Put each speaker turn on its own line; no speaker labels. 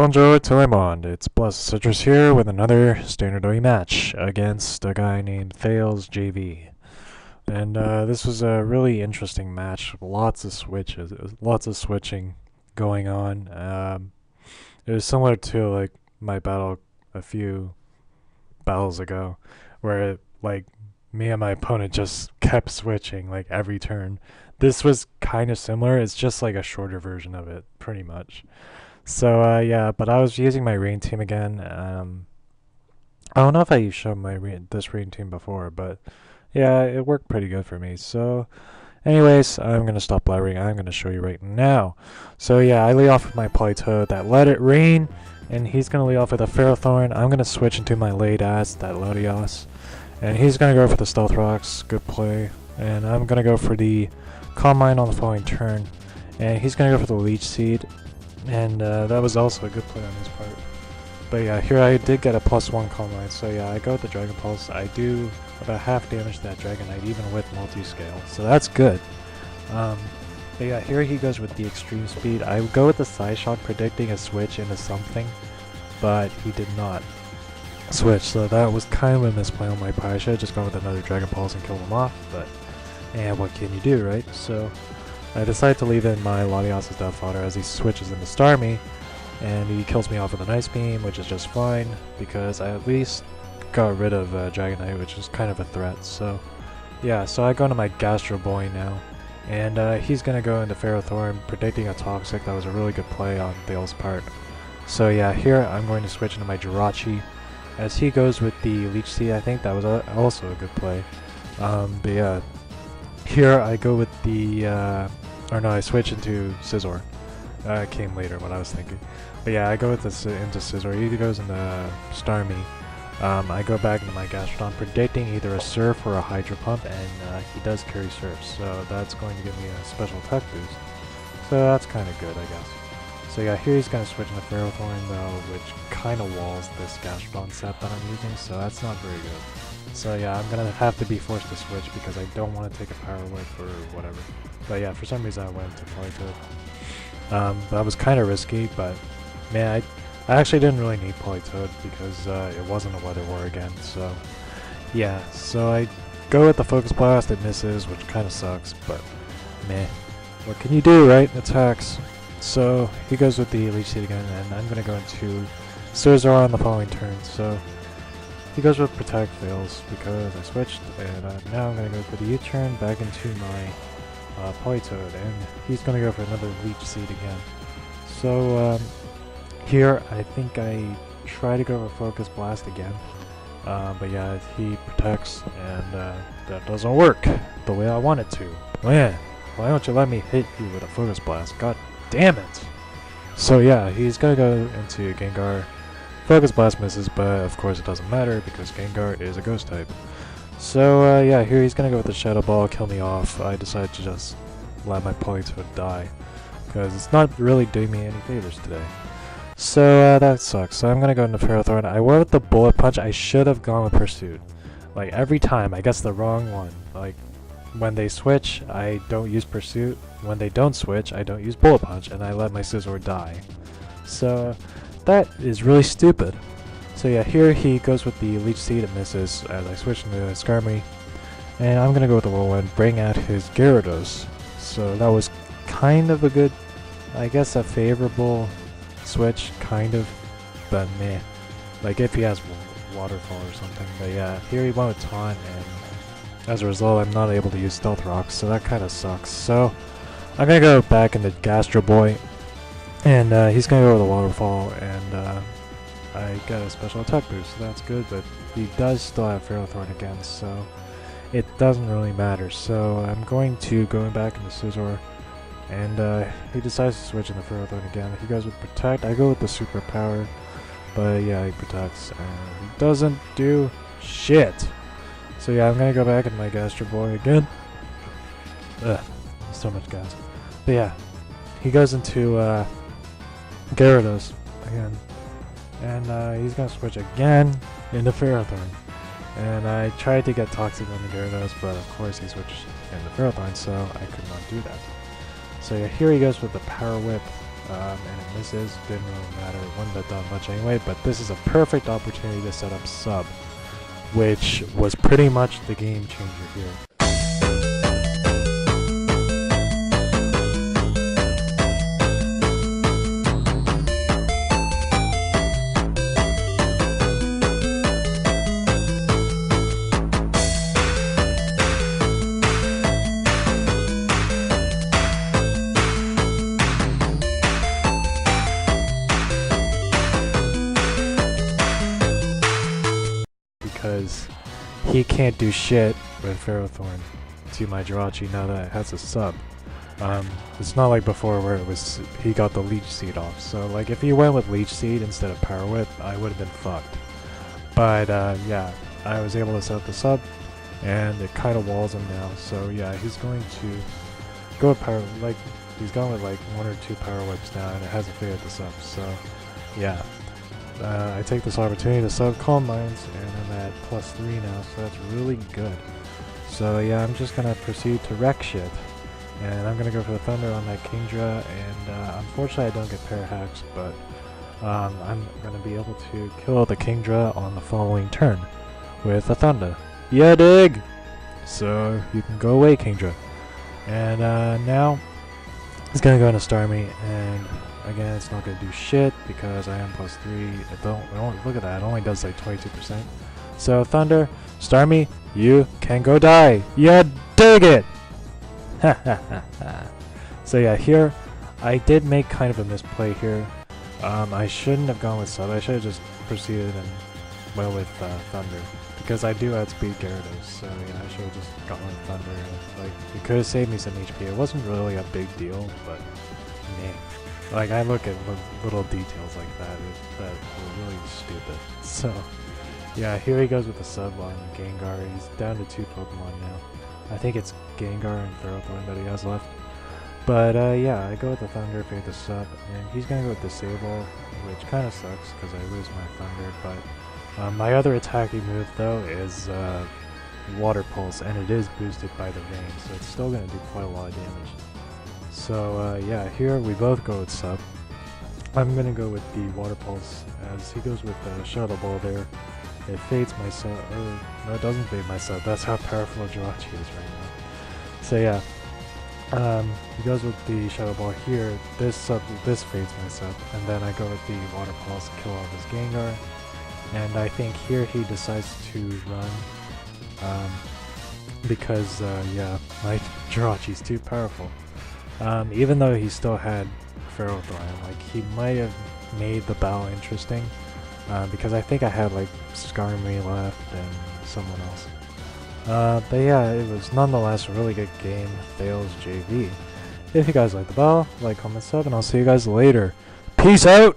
Bonjour to Le Monde, it's Blessed Citrus here with another standard OE match against a guy named ThalesJV. And this was a really interesting match, lots of switches, lots of switching going on. It was similar to like my battle a few battles ago, where like me and my opponent just kept switching like every turn. This was kind of similar, it's just like a shorter version of it, pretty much. So yeah, but I was using my rain team again. I don't know if I showed this rain team before, but yeah, it worked pretty good for me. So anyways, I'm gonna stop blabbering. I'm gonna show you right now. So yeah, I lay off with my Polytoad that let it rain, and he's gonna lay off with a Ferrothorn. I'm gonna switch into my late ass that Lodios, and he's gonna go for the Stealth Rocks. Good play. And I'm gonna go for the Calm Mind on the following turn, and he's gonna go for the Leech Seed. And that was also a good play on his part. But yeah, here I did get a +1 Calm Mind, so yeah, I go with the Dragon Pulse. I do about half damage to that Dragonite, even with multi-scale, so that's good. But yeah, here he goes with the Extreme Speed. I would go with the Side Shock, predicting a switch into something, but he did not switch, so that was kind of a misplay on my part. I should have just gone with another Dragon Pulse and killed him off, but and what can you do, right? So I decided to leave in my Latias's Death Fodder as he switches into Starmie, and he kills me off with an Ice Beam, which is just fine, because I at least got rid of Dragonite, which is kind of a threat. So yeah, so I go into my Gastro Boy now, and he's going to go into Ferrothorn, predicting a Toxic. That was a really good play on Thales' part. So yeah, here I'm going to switch into my Rachi, as he goes with the Leech Seed. I think that was also a good play. But yeah, here I go with the or no, I switch into Scizor. It came later, what I was thinking. But yeah, I go with this into Scizor. He goes into Starmie. I go back into my Gastrodon, predicting either a Surf or a Hydro Pump, and he does carry Surf, so that's going to give me a special attack boost. So that's kind of good, I guess. So yeah, here he's going to switch into Ferrothorn, though, which kind of walls this Gastrodon set that I'm using, so that's not very good. So yeah, I'm going to have to be forced to switch because I don't want to take a Power Whip or whatever. But yeah, for some reason I went to Polytoad. That was kind of risky, but man, I actually didn't really need Polytoad because it wasn't a Weather War again. So yeah, so I go with the Focus Blast. It misses, which kind of sucks, but man, what can you do, right? Attacks. So he goes with the Leech Seed again, and I'm going to go into Scizor on the following turn. So he goes with Protect, fails because I switched, and now I'm going to go for the U-turn back into my Polytoad, and he's going to go for another Leech Seed again. So here I think I try to go for Focus Blast again, but yeah, he protects, and that doesn't work the way I want it to. Man, why don't you let me hit you with a Focus Blast? God damn it! So yeah, he's going to go into Gengar. Focus Blast misses, but of course it doesn't matter because Gengar is a Ghost type. So yeah, here he's gonna go with the Shadow Ball, kill me off. I decided to just let my Polytoad die because it's not really doing me any favors today. So that sucks. So I'm gonna go into Ferrothorn. I went with the Bullet Punch. I should have gone with Pursuit. Like every time, I guess the wrong one. Like when they switch, I don't use Pursuit. When they don't switch, I don't use Bullet Punch, and I let my Scizor die. So that is really stupid. So yeah, here he goes with the Leech Seed. It misses as I switch into Skarmory, and I'm gonna go with the Whirlwind, bring out his Gyarados. So that was kind of a good, I guess, a favorable switch, kind of, but meh. Like if he has Waterfall or something. But yeah, here he went with Taunt, and as a result, I'm not able to use Stealth Rocks, so that kind of sucks. So I'm gonna go back into Gastro Boy, and he's gonna go with the Waterfall, and I got a special attack boost, so that's good, but he does still have Ferrothorn again, so it doesn't really matter. So I'm going to go back into Scizor, and he decides to switch into Ferrothorn again. He goes with Protect. I go with the Super Power, but yeah, he protects, and he doesn't do shit. So yeah, I'm gonna go back into my Gastro Boy again. Ugh, so much gas. But yeah, he goes into Gyarados again. And he's going to switch again into Ferrothorn. And I tried to get Toxic on the Gyarados, but of course he switched into Ferrothorn, so I could not do that. So yeah, here he goes with the Power Whip, and it misses. Didn't really matter. It wouldn't have done much anyway, but this is a perfect opportunity to set up sub, which was pretty much the game changer here. Because he can't do shit with Ferrothorn to my Rachi now that it has a sub. It's not like before where it was he got the Leech Seed off. So like if he went with Leech Seed instead of Power Whip, I would have been fucked. But yeah, I was able to set up the sub, and it kind of walls him now. So yeah, he's going to go with Power. Like he's going with like 1 or 2 Power Whips now, and it hasn't figured the sub. So yeah. I take this opportunity to sub Calm Minds, and I'm at +3 now, so that's really good. So yeah, I'm just gonna proceed to wreck shit, and I'm gonna go for the Thunder on that Kingdra, and unfortunately I don't get pair hacks, but I'm gonna be able to kill the Kingdra on the following turn with a Thunder. Yeah, dig! So you can go away, Kingdra. And now he's gonna go into Starmie, and again, it's not going to do shit because I am +3. It don't look at that. It only does like 22%. So Thunder, Starmie, you can go die. Yeah, dig it. So yeah, here I did make kind of a misplay here. I shouldn't have gone with sub. I should have just proceeded and went with Thunder because I do outspeed Gyarados. So yeah, I should have just gone with Thunder. Like it could have saved me some HP. It wasn't really a big deal, but man. Like, I look at little details like that that are really stupid. So, yeah, here he goes with the sub on Gengar. He's down to 2 Pokemon now. I think it's Gengar and Ferrothorn that he has left. But, yeah, I go with the Thunder, fade the sub, and he's gonna go with Disable, which kind of sucks because I lose my Thunder. But my other attacking move, though, is Water Pulse, and it is boosted by the rain, so it's still gonna do quite a lot of damage. So yeah, here we both go with sub. I'm gonna go with the Water Pulse as he goes with the Shadow Ball there. It fades my sub. No, it doesn't fade my sub. That's how powerful Crotchi is right now. So yeah, he goes with the Shadow Ball here. This fades my sub, and then I go with the Water Pulse, kill off his Gengar. And I think here he decides to run because yeah, my Crotchi's too powerful. Even though he still had Ferrothorn, like he might have made the battle interesting, because I think I had like Skarmory left and someone else. But yeah, it was nonetheless a really good game, ThalesJV. If you guys like the battle, like, comment, sub, and I'll see you guys later. Peace out!